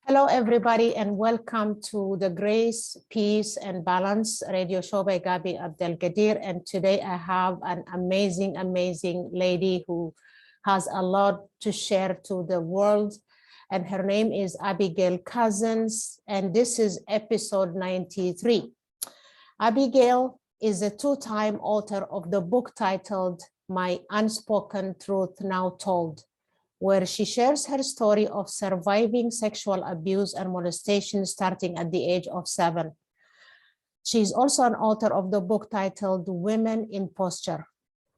Hello, everybody, and welcome to the Grace, Peace, and Balance radio show by Gabi Abdelgadir. And today I have an amazing lady who has a lot to share to the world. And her name is Abigail Couzens, and this is episode 93. Abigail is a two-time author of the book titled My Unspoken Truth Now Told, where she shares her story of surviving sexual abuse and molestation starting at the age of 7. She's also an author of the book titled Women in Posture,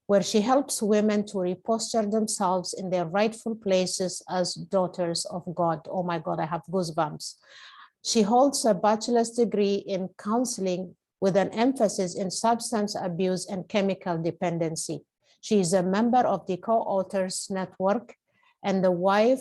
where she helps women to reposture themselves in their rightful places as daughters of God. Oh my God, I have goosebumps. She holds a bachelor's degree in counseling with an emphasis in substance abuse and chemical dependency. She is a member of the Co-Authors Network and the wife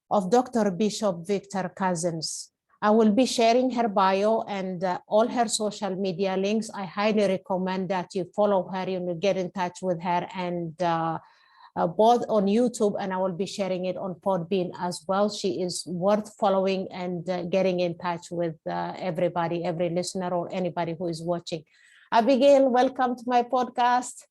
of Dr. Bishop Victor Couzens. I will be sharing her bio and all her social media links. I highly recommend that you follow her, get in touch with her, and both on YouTube, and I will be sharing it on Podbean as well. She is worth following and getting in touch with everybody, every listener or anybody who is watching. Abigail, welcome to my podcast.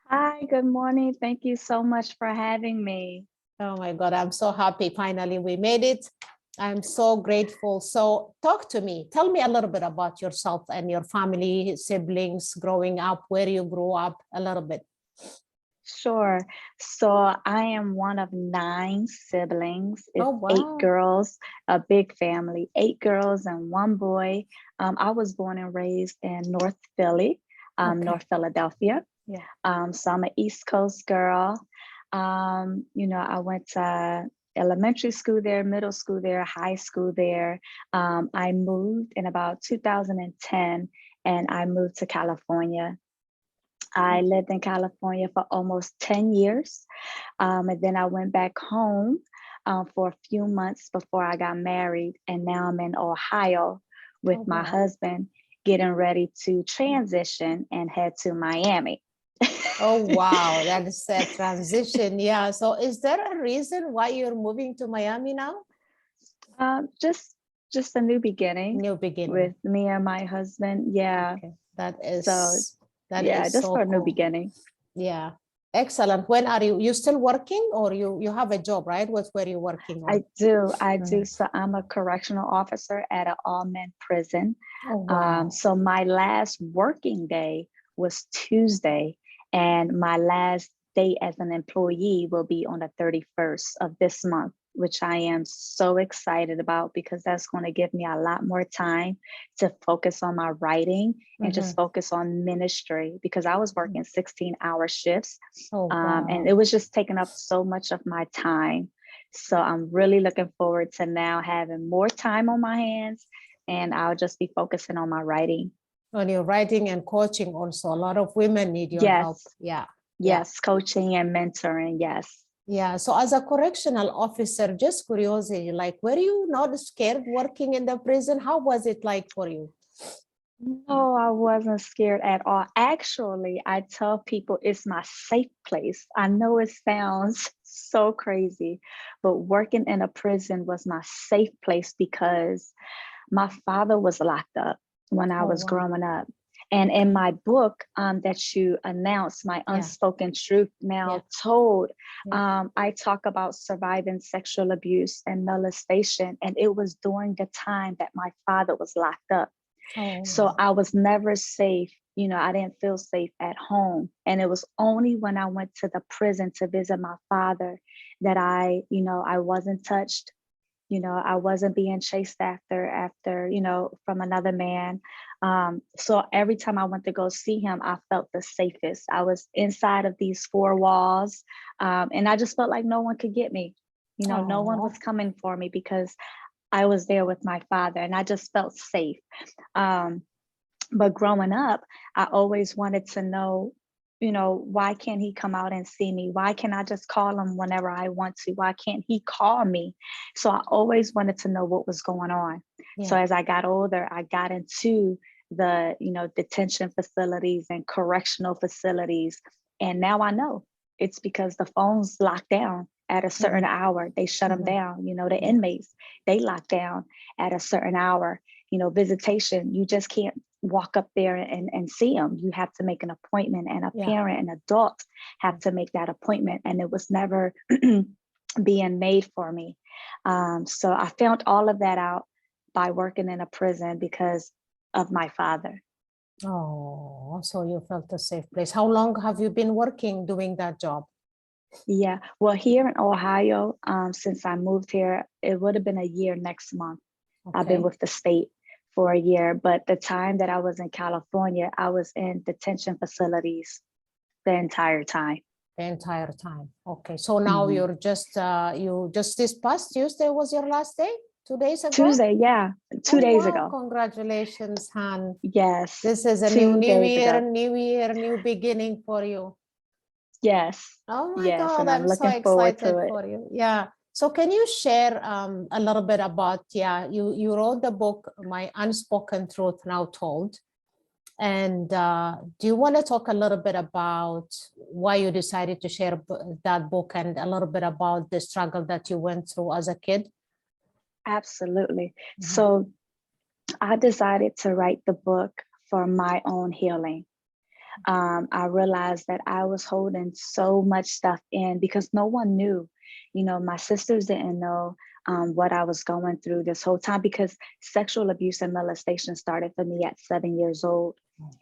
Hi, good morning. Thank you so much for having me. Oh my God, I'm so happy. Finally, we made it. I'm so grateful. So talk to me. Tell me a little bit about yourself and your family, siblings, growing up, where you grew up, a little bit. Sure. So I am one of 9 siblings. It's Oh, wow. 8 girls, a big family, 8 girls and 1 boy. I was born and raised in North Philly, North Philadelphia. Yeah. So I'm an East Coast girl. I went to elementary school there, middle school there, high school there. I moved in about 2010 and I moved to California. I lived in California for almost 10 years. And then I went back home for a few months before I got married. And now I'm in Ohio with my husband, getting ready to transition and head to Miami. Oh, wow. That is a transition. Yeah. So is there a reason why you're moving to Miami now? Just a new beginning. New beginning. With me and my husband. Yeah. Okay. That is just so for a cool. new beginning. Yeah. Excellent. When are you still working, or you have a job, right? Where you're working on? I do. So I'm a correctional officer at an all-men prison. Oh, wow. So my last working day was Tuesday, and my last day as an employee will be on the 31st of this month, which I am so excited about because that's going to give me a lot more time to focus on my writing and just focus on ministry, because I was working 16-hour shifts. Oh, wow. And it was just taking up so much of my time. So I'm really looking forward to now having more time on my hands, and I'll just be focusing on my writing. On your writing and coaching also. A lot of women need your help. Yeah. Yes, coaching and mentoring. Yes. Yeah. So as a correctional officer, just curiosity, like, were you not scared working in the prison? How was it like for you? No, I wasn't scared at all. Actually, I tell people it's my safe place. I know it sounds so crazy, but working in a prison was my safe place because my father was locked up when I was growing up. And in my book that you announced, My Unspoken Truth Now Told, I talk about surviving sexual abuse and molestation. And it was during the time that my father was locked up. So I was never safe. I didn't feel safe at home. And it was only when I went to the prison to visit my father that I wasn't touched. I wasn't being chased after, from another man. So every time I went to go see him, I felt the safest. I was inside of these 4 walls. And I just felt like no one could get me. No one was coming for me because I was there with my father and I just felt safe. But growing up, I always wanted to know, why can't he come out and see me? Why can't I just call him whenever I want to? Why can't he call me? So I always wanted to know what was going on. So as I got older, I got into the, detention facilities and correctional facilities. And now I know it's because the phone's locked down at a certain hour. They shut them down. You know, the inmates, they lock down at a certain hour. You know, visitation, you just can't walk up there and see them. You have to make an appointment, and a parent, an adult have to make that appointment. And it was never being made for me. So I found all of that out by working in a prison because of my father. Oh, so you felt a safe place. How long have you been working doing that job? Yeah, well, here in Ohio, since I moved here, it would have been a year next month. I've been with the state for a year, but the time that I was in California, I was in detention facilities the entire time. The entire time. Okay, so now you're just, you just this past Tuesday was your last day? 2 days ago? Tuesday, yeah, 2 days ago. Congratulations, Han. Yes. This is a new year, new beginning for you. Yes. Oh my yes, God, and I'm so looking forward excited to it. for you. Yeah. So can you share a little bit about, you wrote the book, My Unspoken Truth Now Told. And do you want to talk a little bit about why you decided to share that book and a little bit about the struggle that you went through as a kid? Absolutely. So I decided to write the book for my own healing. I realized that I was holding so much stuff in because no one knew. You know, my sisters didn't know what I was going through this whole time, because sexual abuse and molestation started for me at 7 years old.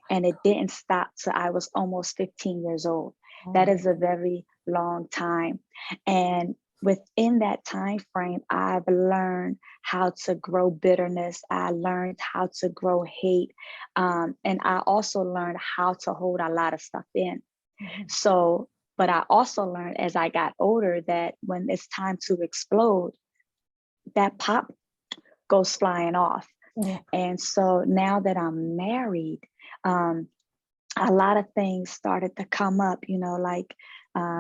And it didn't stop till I was almost 15 years old. That is a very long time. And within that time frame, I've learned how to grow bitterness. I learned how to grow hate. And I also learned how to hold a lot of stuff in. So, but I also learned as I got older that when it's time to explode, that pop goes flying off. And so now that I'm married, a lot of things started to come up, you know, like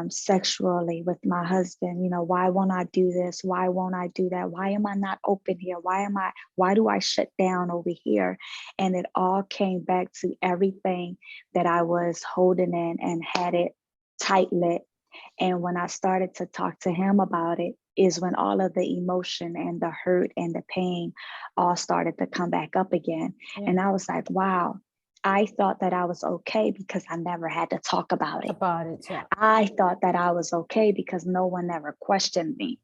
sexually with my husband. You know, why won't I do this? Why won't I do that? Why am I not open here? Why do I shut down over here? And it all came back to everything that I was holding in and had it tight lit. And when I started to talk to him about it, is when all of the emotion and the hurt and the pain all started to come back up again. And I was like, wow, I thought that I was okay because I never had to talk about it. I thought that I was okay because no one ever questioned me.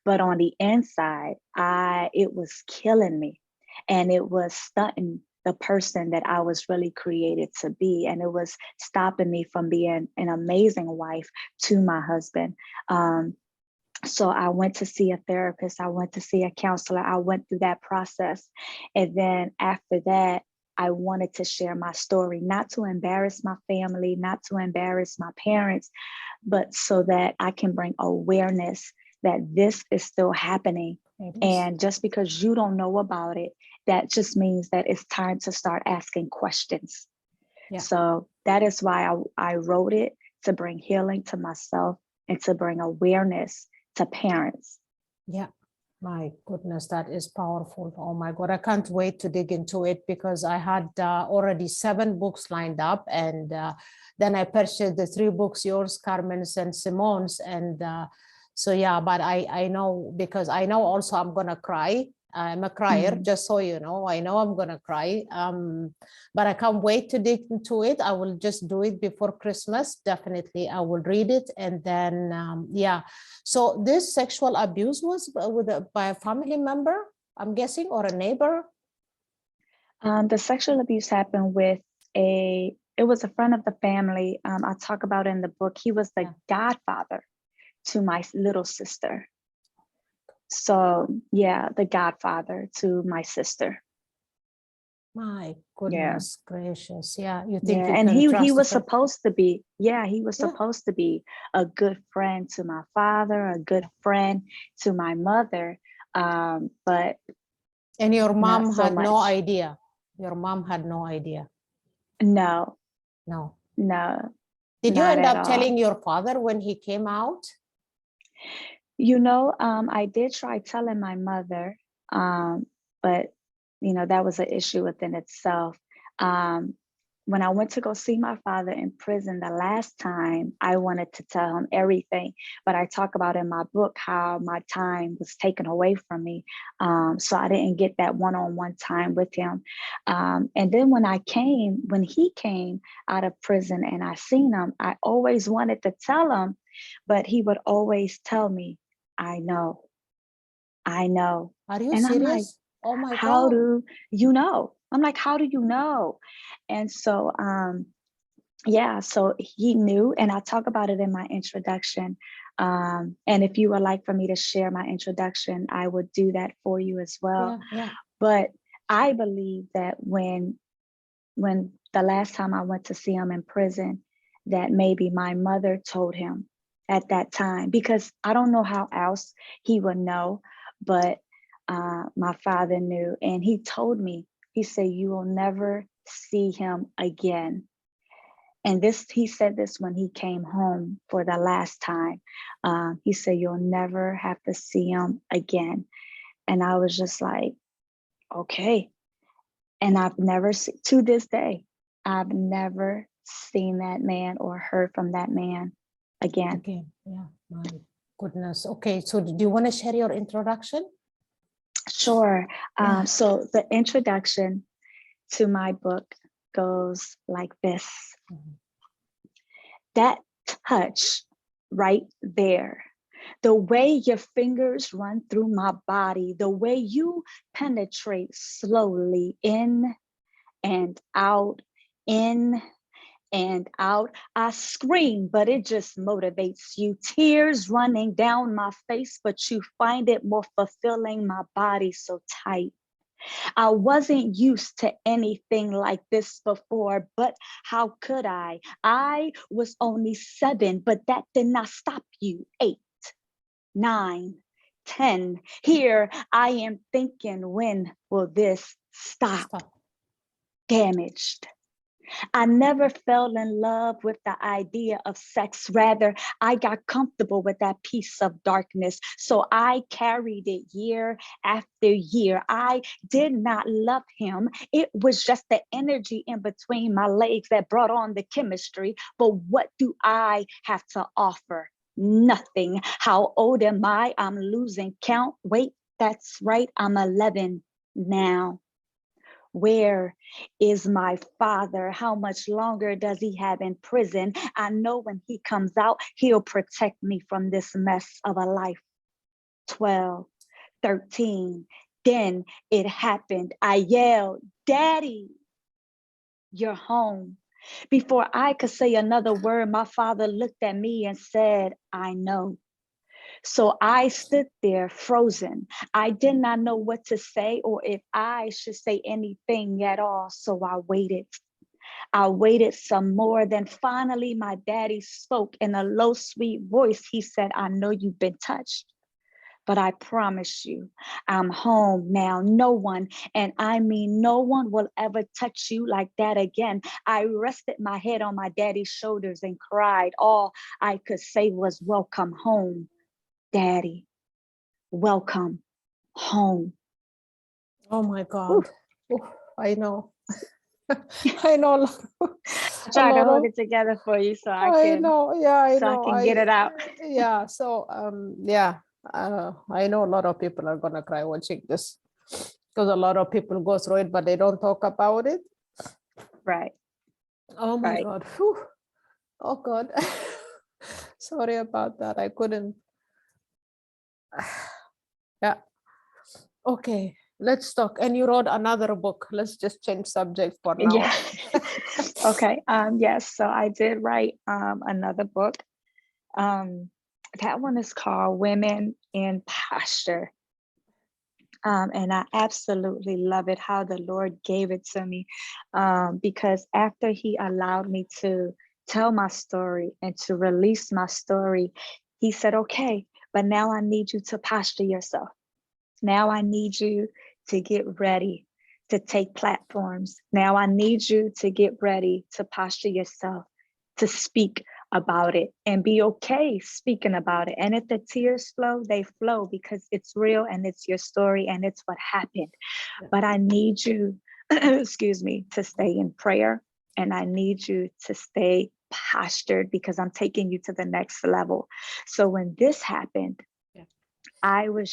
But on the inside, it was killing me. And it was stunting the person that I was really created to be. And it was stopping me from being an amazing wife to my husband. So I went to see a therapist. I went to see a counselor. I went through that process. And then after that, I wanted to share my story, not to embarrass my family, not to embarrass my parents, but so that I can bring awareness that this is still happening. And just because you don't know about it, that just means that it's time to start asking questions. So that is why I wrote it, to bring healing to myself and to bring awareness to parents. My goodness, that is powerful. Oh my God, I can't wait to dig into it, because I had already 7 books lined up, and then I purchased the 3 books, yours, Carmen's, and Simone's. And so yeah, but I know, because I know also I'm gonna cry. I'm a crier, just so you know. I know I'm gonna cry, but I can't wait to dig into it. I will just do it before Christmas. Definitely, I will read it. And then, so this sexual abuse was by a family member, I'm guessing, or a neighbor? The sexual abuse happened with it was a friend of the family. I talk about it in the book. He was the godfather to my little sister. So yeah, the godfather to my sister. My goodness gracious. You think yeah, you and can he was trust him? supposed to be, he was supposed to be a good friend to my father, a good friend to my mother. But and your mom so had no much. idea. Your mom had no idea. No. Did you end up all. telling your father when he came out? You know, I did try telling my mother, but you know, that was an issue within itself. when I went to go see my father in prison the last time, I wanted to tell him everything, but I talk about in my book how my time was taken away from me. So I didn't get that one-on-one time with him. And then when he came out of prison and I seen him, I always wanted to tell him, but he would always tell me, I know. Are you And I'm like, serious? Oh my how God. do you know? I'm like, how do you know? And so, yeah, so he knew, and I talk about it in my introduction. And if you would like for me to share my introduction, I would do that for you as well. Yeah. But I believe that when the last time I went to see him in prison, that maybe my mother told him at that time, because I don't know how else he would know, but my father knew, and he told me, he said, you will never see him again. And he said this when he came home for the last time. He said, you'll never have to see him again. And I was just like, okay. And I've never, to this day, I've never seen that man or heard from that man again. Okay. Yeah. My goodness. Okay. So do you want to share your introduction? Sure. So the introduction to my book goes like this. That touch right there, the way your fingers run through my body, the way you penetrate slowly in and out, in and out. I scream, but it just motivates you. Tears running down my face, but you find it more fulfilling. My body so tight. I wasn't used to anything like this before, but how could I? I was only 7, but that did not stop you. 8, 9, 10. Here I am thinking, when will this stop? Damaged. I never fell in love with the idea of sex. Rather, I got comfortable with that piece of darkness. So I carried it year after year. I did not love him. It was just the energy in between my legs that brought on the chemistry. But what do I have to offer? Nothing. How old am I? I'm losing count. Wait, that's right. I'm 11 now. Where is my father? How much longer does he have in prison? I know when he comes out, he'll protect me from this mess of a life. 12, 13, then it happened. I yelled, Daddy, you're home. Before I could say another word, my father looked at me and said, I know. So I stood there frozen. I did not know what to say or if I should say anything at all. So I waited. I waited some more. Then finally, my daddy spoke in a low, sweet voice. He said, I know you've been touched, but I promise you, I'm home now. No one, and I mean no one, will ever touch you like that again. I rested my head on my daddy's shoulders and cried. All I could say was, welcome home. Daddy, welcome home. Oh my God. Oh, I know. I know. I tried to hold it together for you so I can get it out. Yeah. So yeah. I know a lot of people are gonna cry watching this because a lot of people go through it, but they don't talk about it. Right. Oh my God. Whew. Oh God. Sorry about that. I couldn't. Yeah. Okay. Let's talk. And you wrote another book. Let's just change subject for now. Yeah. Okay. Yes. So I did write another book. That one is called Women in Posture. And I absolutely love it, how the Lord gave it to me, because after he allowed me to tell my story and to release my story, he said, okay, but now I need you to posture yourself. Now I need you to get ready to take platforms. Now I need you to get ready to posture yourself, to speak about it and be okay speaking about it. And if the tears flow, they flow because it's real and it's your story and it's what happened. But I need you, excuse me, to stay in prayer. and I need you to stay postured because I'm taking you to the next level. So when this happened, Yeah. I was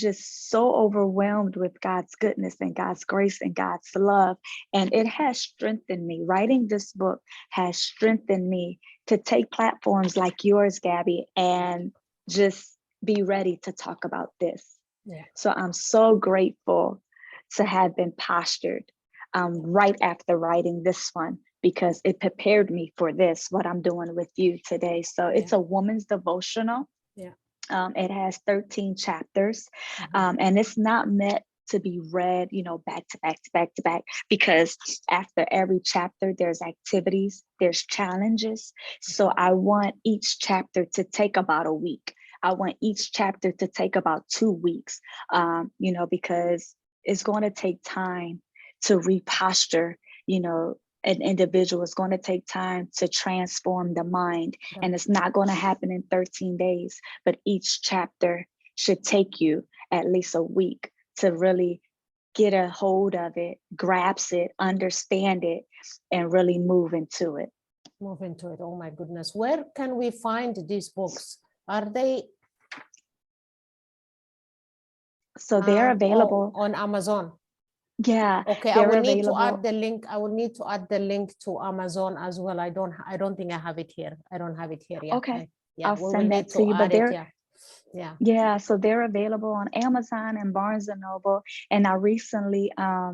just so overwhelmed with God's goodness and God's grace and God's love. And it has strengthened me. Writing this book has strengthened me to take platforms like yours, Gabby, and just be ready to talk about this. Yeah. So I'm so grateful to have been postured right after writing this one, because it prepared me for this, what I'm doing with you today. So it's a woman's devotional. Yeah. It has 13 chapters, and it's not meant to be read, back to back to back to back, because after every chapter, there's activities, there's challenges. So I want each chapter to take about a week. I want each chapter to take about 2 weeks, because it's going to take time to reposture, an individual. Is going to take time to transform the mind, and it's not going to happen in 13 days, but each chapter should take you at least a week to really get a hold of it, grasp it, understand it, and really move into it. Move into it. Oh my goodness. Where can we find these books? Are they? So they're available on Amazon. Yeah. Okay, I will need to add the link. I will need to add the link to Amazon as well. I don't think I have it here. I don't have it here yet. Okay. Yeah, I'll send that to you. But yeah, so they're available on Amazon and Barnes and Noble. And I recently I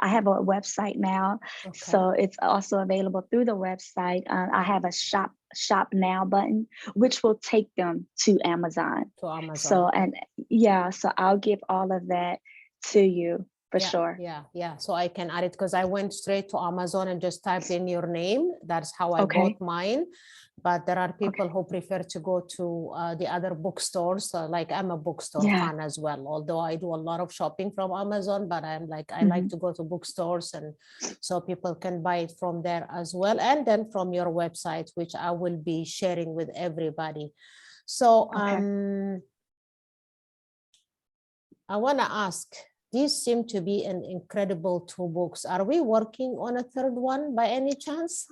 have a website now. Okay. So it's also available through the website. I have a shop now button, which will take them to Amazon. So, and yeah, so I'll give all of that to you. For sure. Yeah. So I can add it because I went straight to Amazon and just typed in your name. That's how I bought mine. But there are people who prefer to go to the other bookstores. Like I'm a bookstore fan as well, although I do a lot of shopping from Amazon, but I'm like, I like to go to bookstores, and so people can buy it from there as well. And then from your website, which I will be sharing with everybody. So I want to ask, these seem to be an incredible 2 books. Are we working on a third one by any chance?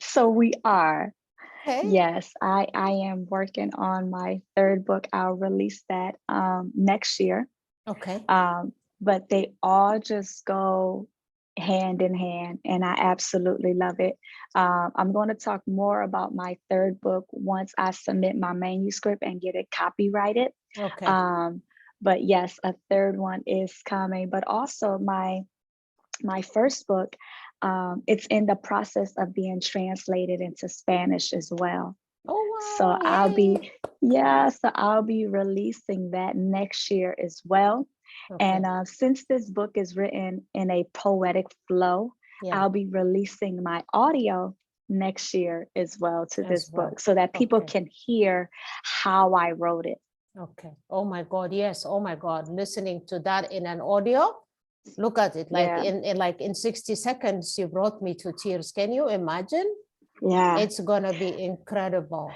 So we are. Okay. Yes, I am working on my 3rd book. I'll release that next year. Okay. But they all just go hand in hand, and I absolutely love it. I'm going to talk more about my 3rd book once I submit my manuscript and get it copyrighted. Okay. But yes, a 3rd one is coming. But also my 1st book, it's in the process of being translated into Spanish as well. Oh, wow. So I'll be releasing that next year as well. Okay. And since this book is written in a poetic flow, I'll be releasing my audio next year as well to this book, so that people can hear how I wrote it. Okay. Oh my God. Yes. Oh my God. Listening to that in an audio. Look at it. Like in 60 seconds, you brought me to tears. Can you imagine? Yeah. It's gonna be incredible.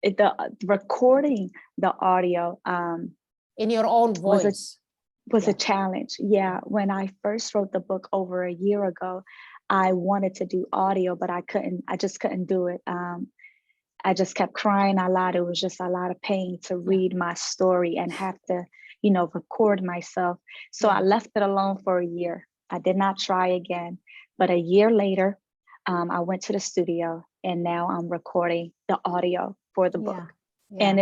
The recording the audio in your own voice was a challenge. Yeah. When I first wrote the book over a year ago, I wanted to do audio, but I just couldn't do it. I just kept crying a lot. It was just a lot of pain to read my story and have to, record myself. So I left it alone for a year. I did not try again. But a year later, I went to the studio, and now I'm recording the audio for the book. And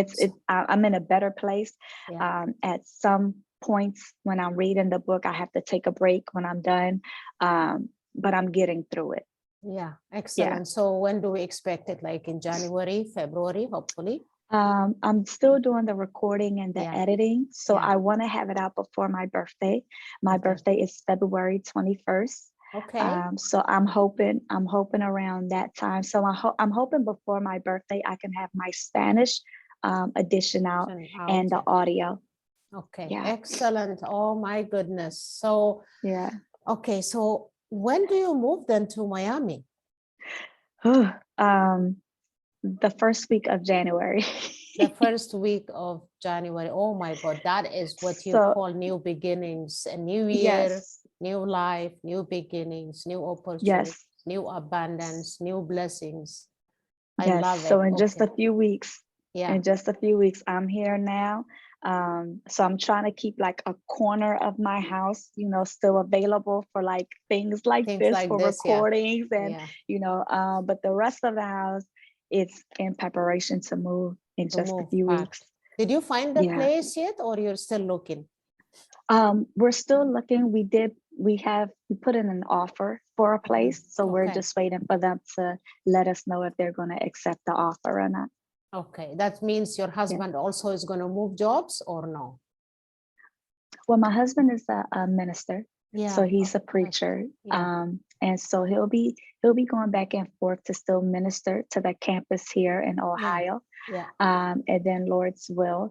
I'm in a better place. At some points when I'm reading the book, I have to take a break when I'm done, but I'm getting through it. Yeah, excellent. So when do we expect it? Like in January, February, hopefully? I'm still doing the recording and the editing. So I want to have it out before my birthday. My birthday is February 21st. Okay. So I'm hoping around that time. So I'm hoping before my birthday, I can have my Spanish edition out and the audio. Okay. Excellent. Oh my goodness. So, okay. So when do you move then to Miami? The first week of January. The first week of January. Oh my God. That is what you call new beginnings, a new year, new life, new beginnings, new opportunities, Yes. new abundance, new blessings. I Yes. love So it. in just Okay. a few weeks, Yeah. I'm here now. So I'm trying to keep like a corner of my house, still available for like things like Things this, like for this. Yeah. recordings and, Yeah. but the rest of the house, it's in preparation to move in To just a move few back. weeks. Did you find the Yeah. place yet, or you're still looking? We're still looking. We put in an offer for a place. So we're Okay. just waiting for them to let us know if they're going to accept the offer or not. Okay. That means your husband also is going to move jobs or no? Well, my husband is a minister. Yeah. So he's a Okay. preacher. Yeah. And so he'll be going back and forth to still minister to the campus here in Ohio. Yeah. And then Lord's will,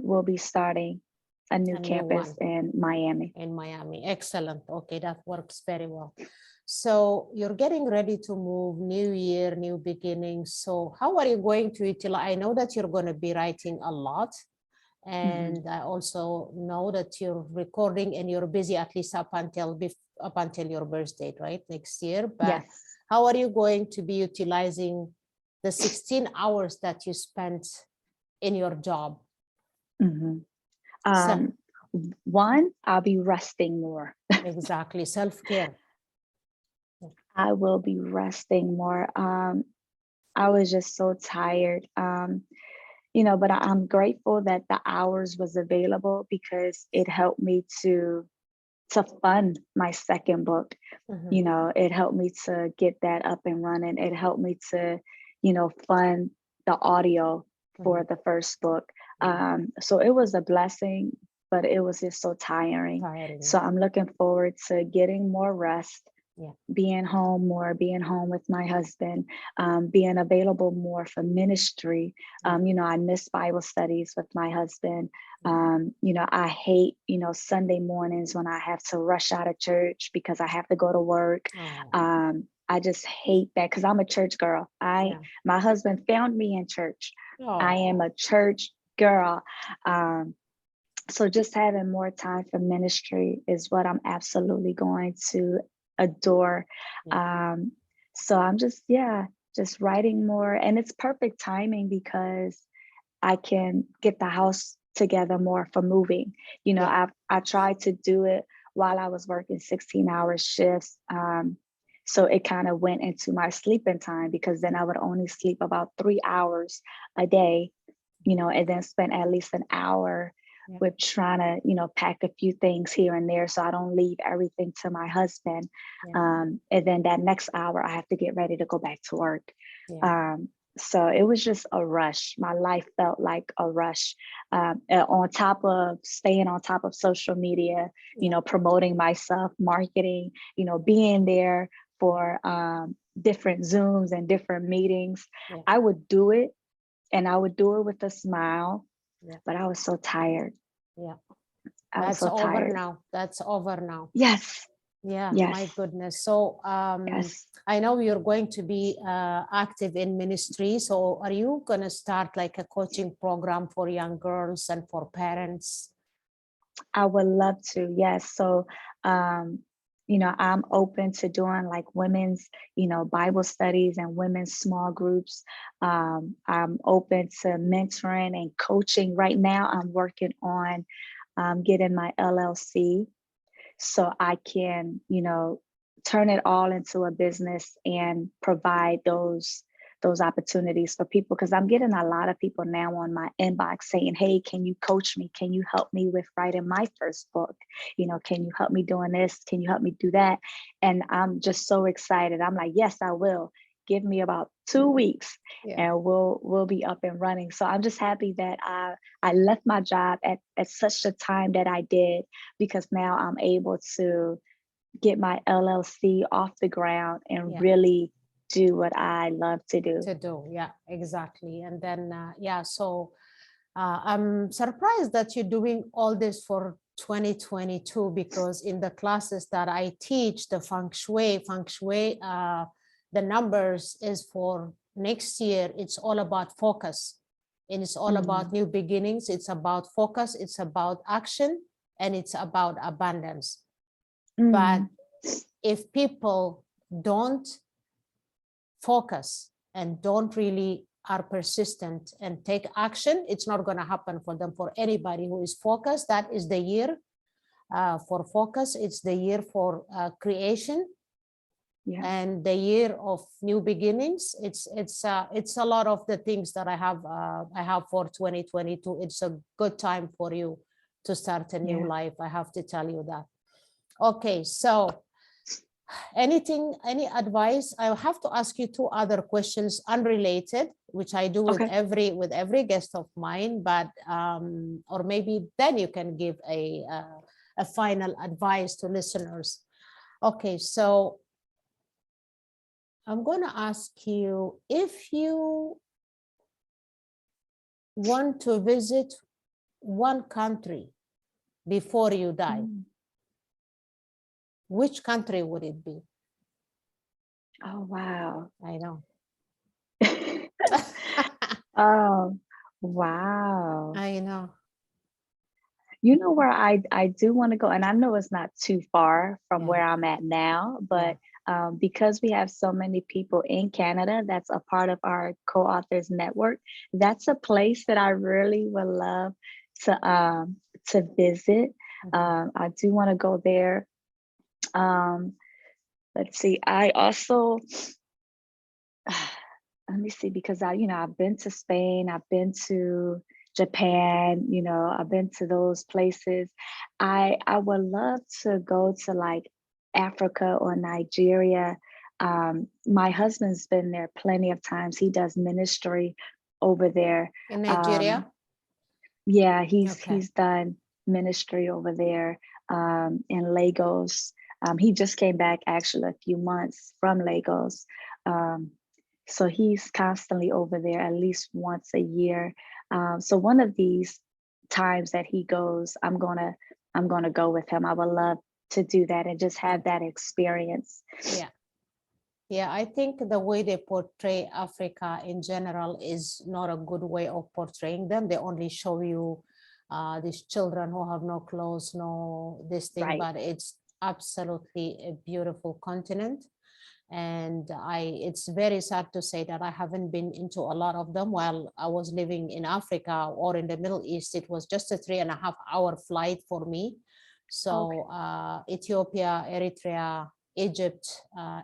we'll be starting a new campus in Miami. In Miami. Excellent. Okay, that works very well. So you're getting ready to move, new year, new beginnings. So how are you going to utilize? I know that you're going to be writing a lot. And I also know that you're recording and you're busy at least up until your birthday, right? Next year. But Yes. how are you going to be utilizing the 16 hours that you spent in your job? One, I'll be resting more. Exactly. Self-care. I will be resting more. I was just so tired. But I'm grateful that the hours was available because it helped me to fund my second book. It helped me to get that up and running. It helped me to, fund the audio for the first book. So it was a blessing, but it was just so tiring. So I'm looking forward to getting more rest. Being home more, being home with my husband, being available more for ministry. I miss Bible studies with my husband. I hate, Sunday mornings when I have to rush out of church because I have to go to work. I just hate that because I'm a church girl. My husband found me in church. I am a church girl. So just having more time for ministry is what I'm absolutely going to adore. So I'm just writing more, and it's perfect timing because I can get the house together more for moving. I tried to do it while I was working 16-hour shifts. So it kind of went into my sleeping time because then I would only sleep about 3 hours a day, and then spend at least an hour with trying to, pack a few things here and there so I don't leave everything to my husband. And then that next hour, I have to get ready to go back to work. So it was just a rush. My life felt like a rush. On top of staying on top of social media, promoting myself, marketing, being there for different Zooms and different meetings. I would do it, and I would do it with a smile. But I was so tired. That's so over tired. Now. That's over now. Yes. Yeah. Yes. My goodness. So I know you're going to be active in ministry. So are you going to start like a coaching program for young girls and for parents? I would love to. Yes. So, I'm open to doing like women's, Bible studies and women's small groups. I'm open to mentoring and coaching. Right now, I'm working on getting my LLC so I can, turn it all into a business and provide those opportunities for people, because I'm getting a lot of people now on my inbox saying, hey, can you coach me? Can you help me with writing my first book? Can you help me doing this? Can you help me do that? And I'm just so excited. I'm like, yes, I will. Give me about 2 weeks and we'll be up and running. So I'm just happy that I left my job at such a time that I did, because now I'm able to get my LLC off the ground and really do what I love to do. Yeah, exactly. And then, so I'm surprised that you're doing all this for 2022, because in the classes that I teach, the Feng Shui, the numbers is for next year. It's all about focus, and it's all about new beginnings. It's about focus, it's about action, and it's about abundance. But if people don't focus and don't really are persistent and take action, it's not going to happen for them. For anybody who is focused, that is the year for focus. It's the year for creation. Yeah. And the year of new beginnings. It's a lot of the things that I have for 2022. It's a good time for you to start a new life. I have to tell you that. Okay, so any advice? I have to ask you two other questions unrelated, which I do with every guest of mine, but or maybe then you can give a final advice to listeners. Okay, so I'm going to ask you, if you want to visit one country before you die, which country would it be? Oh, wow. I know. Oh, wow. I know. You know where I do want to go, and I know it's not too far from where I'm at now, but because we have so many people in Canada that's a part of our co-authors network, that's a place that I really would love to visit. I do want to go there. Let's see. I also let me see, because I've been to Spain, I've been to Japan, I've been to those places. I would love to go to like Africa or Nigeria. My husband's been there plenty of times. He does ministry over there. In Nigeria? Yeah, he's done ministry over there in Lagos. He just came back actually a few months from Lagos. So he's constantly over there at least once a year. So one of these times that he goes, I'm gonna go with him. I would love to do that and just have that experience. Yeah, I think the way they portray Africa in general is not a good way of portraying them. They only show you these children who have no clothes, no this thing, but it's absolutely a beautiful continent. And it's very sad to say that I haven't been into a lot of them. While I was living in Africa or in the Middle East, it was just a 3.5-hour flight for me. So Ethiopia, Eritrea, Egypt.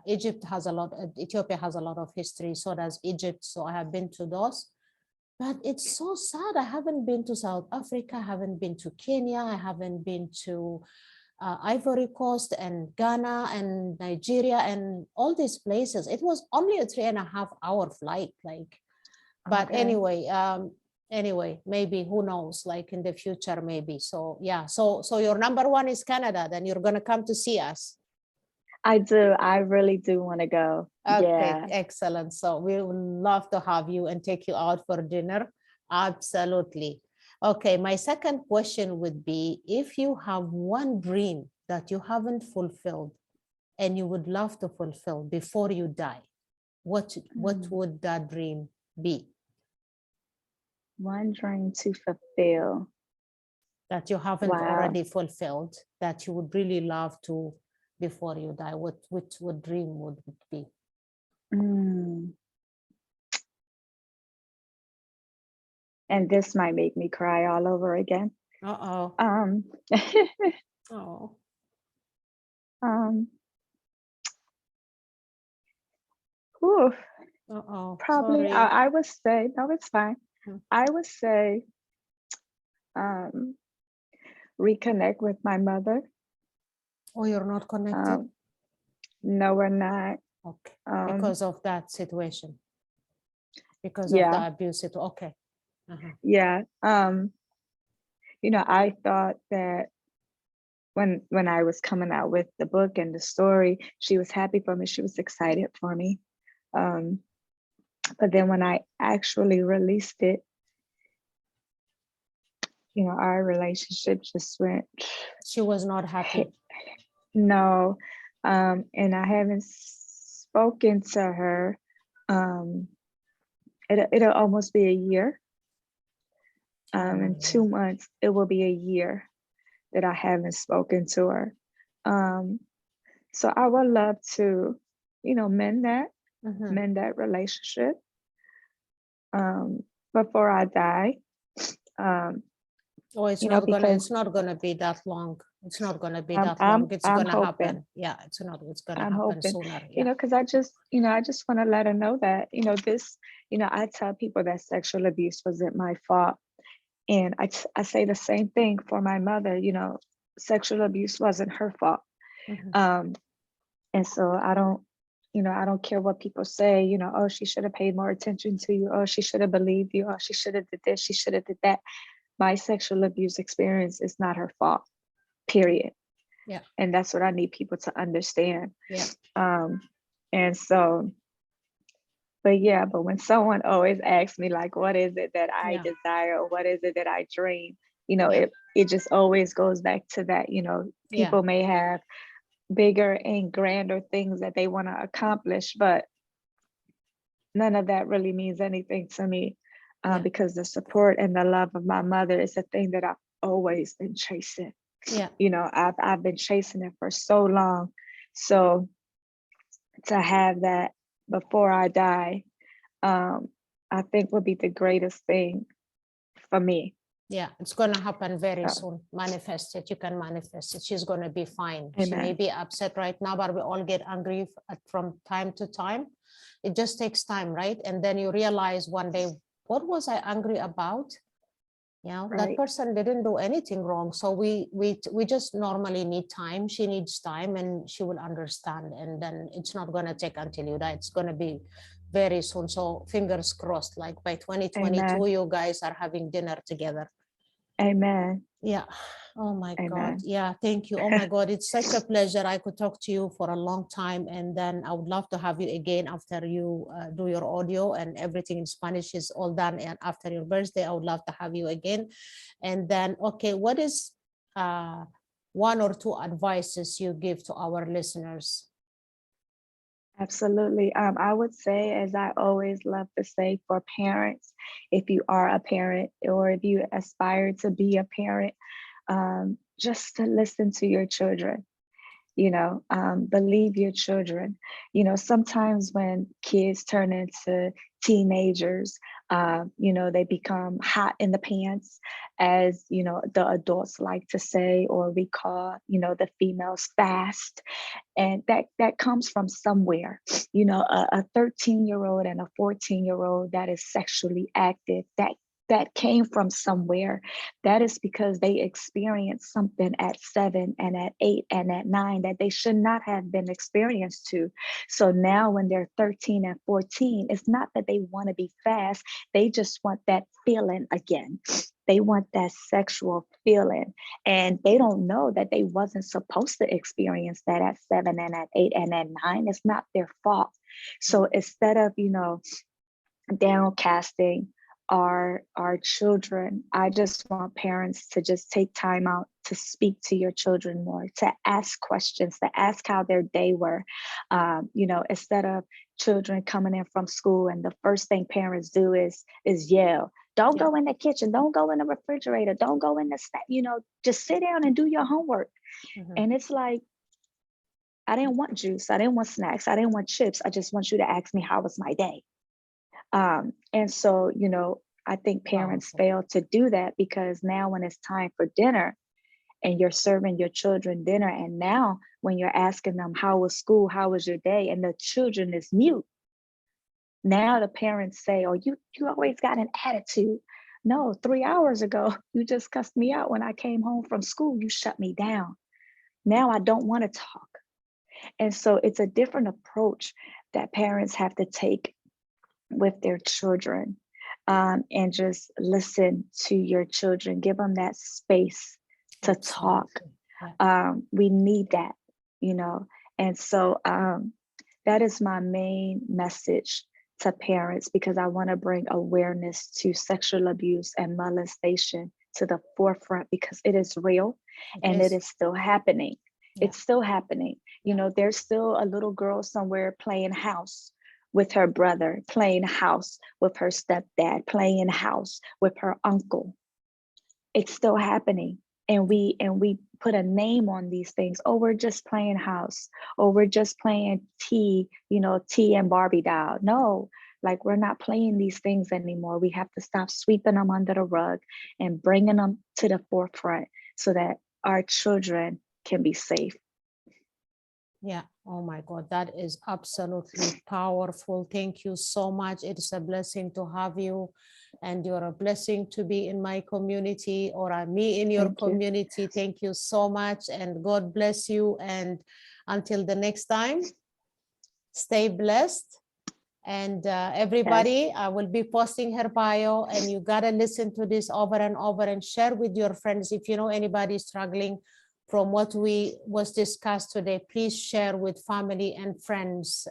Ethiopia has a lot of history, so does Egypt. So I have been to those. But it's so sad. I haven't been to South Africa, I haven't been to Kenya, I haven't been to Ivory Coast and Ghana and Nigeria and all these places. It was only a 3.5-hour flight, but anyway, maybe, who knows, like in the future, maybe. So yeah, so your number one is Canada, then you're gonna come to see us. I do. I really do want to go. Okay, excellent. So we would love to have you and take you out for dinner. Absolutely. Okay, my second question would be, if you have one dream that you haven't fulfilled and you would love to fulfill before you die, what would that dream be? One dream to fulfill. That you haven't already fulfilled, that you would really love to before you die, what dream would it be? And this might make me cry all over again. Oh. Probably. I would say, no, it's fine. I would say reconnect with my mother. Oh, you're not connected? No, we're not. Okay, because of that situation, because of the abuse. Okay. Yeah. I thought that when I was coming out with the book and the story, she was happy for me. She was excited for me. But then when I actually released it, our relationship just went. She was not happy. No. And I haven't spoken to her. It'll almost be a year. In 2 months, it will be a year that I haven't spoken to her. So I would love to, mend Mhm. relationship before I die. Oh, it's Because not gonna be that long. It's not gonna be I'm that long. I'm It's I'm gonna hoping. happen. Yeah, it's gonna I'm happen hoping, sooner. Yeah. because I just want to let her know that, this, I tell people that sexual abuse wasn't my fault. And I say the same thing for my mother, sexual abuse wasn't her fault. Mhm. And so I don't care what people say, oh, she should have paid more attention to you. Oh, she should have believed you. Oh, she should have did this. She should have did that. My sexual abuse experience is not her fault, period. Yeah. And that's what I need people to understand. Yeah. And so, but when someone always asks me, like, what is it that I Yeah. desire, or what is it that I dream, Yeah. it just always goes back to that, Yeah. people may have bigger and grander things that they want to accomplish, but none of that really means anything to me, Yeah. because the support and the love of my mother is a thing that I've always been chasing. Yeah. I've been chasing it for so long. So to have that before I die, I think would be the greatest thing for me. Yeah, it's going to happen very So, soon. Manifest it. You can manifest it. She's going to be fine. She may amen. be upset right now, but we all get angry from time to time. It just takes time, right? And then you realize one day, what was I angry about? That Right. person didn't do anything wrong. So we just normally need time. She needs time, and she will understand. And then it's not going to take until you die. It's going to be very soon. So fingers crossed, like by 2022, Amen. you guys are having dinner together. Amen. Yeah. Oh my God. Amen. Yeah. Thank you. Oh my God. It's such a pleasure. I could talk to you for a long time. And then I would love to have you again after you do your audio and everything in Spanish is all done. And after your birthday, I would love to have you again. And then, okay, what is one or two advices you give to our listeners? Absolutely. I would say, as I always love to say, for parents, if you are a parent or if you aspire to be a parent, just to listen to your children. Believe your children. Sometimes when kids turn into teenagers, they become hot in the pants, as the adults like to say, or we call the females fast, and that comes from somewhere. A 13-year-old and a 14-year-old that is sexually active, that came from somewhere. That is because they experienced something at 7 and at 8 and at 9 that they should not have been experienced to. So now when they're 13 and 14, it's not that they want to be fast. They just want that feeling again. They want that sexual feeling. And they don't know that they wasn't supposed to experience that at 7 and at 8 and at 9. It's not their fault. So instead of, downcasting our children, I just want parents to just take time out to speak to your children more, to ask questions, to ask how their day were. Instead of children coming in from school and the first thing parents do is yell, don't go in the kitchen, don't go in the refrigerator, don't go in the just sit down and do your homework. And it's like, I didn't want juice, I didn't want snacks, I didn't want chips, I just want you to ask me how was my day. And so, I think parents fail to do that, because now when it's time for dinner and you're serving your children dinner, and now when you're asking them, how was school, how was your day, and the children is mute, now the parents say, oh, you always got an attitude. No, 3 hours ago, you just cussed me out when I came home from school. You shut me down. Now I don't want to talk. And so it's a different approach that parents have to take with their children, and just listen to your children. Give them that space to talk. We need that, and so that is my main message to parents, because I want to bring awareness to sexual abuse and molestation to the forefront, because it is real and it is still happening. It's still happening. There's still a little girl somewhere playing house with her brother, playing house with her stepdad, playing house with her uncle. It's still happening. and we put a name on these things. Oh, we're just playing house. Oh, we're just playing T, T and Barbie doll. No, like, we're not playing these things anymore. We have to stop sweeping them under the rug and bringing them to the forefront so that our children can be safe. Yeah. Oh my God, that is absolutely powerful. Thank you so much. It's a blessing to have you, and you're a blessing to be in my community, or me in your Thank you. community. Thank you so much, and God bless you. And until the next time, stay blessed. And everybody, I will be posting her bio, and you gotta listen to this over and over and share with your friends. If you know anybody struggling from what was discussed today, please share with family and friends.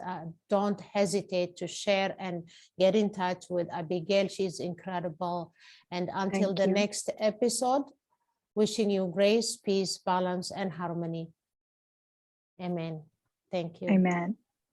Don't hesitate to share and get in touch with Abigail. She's incredible. And until the next episode, wishing you grace, peace, balance, and harmony. Amen. Thank you. Amen.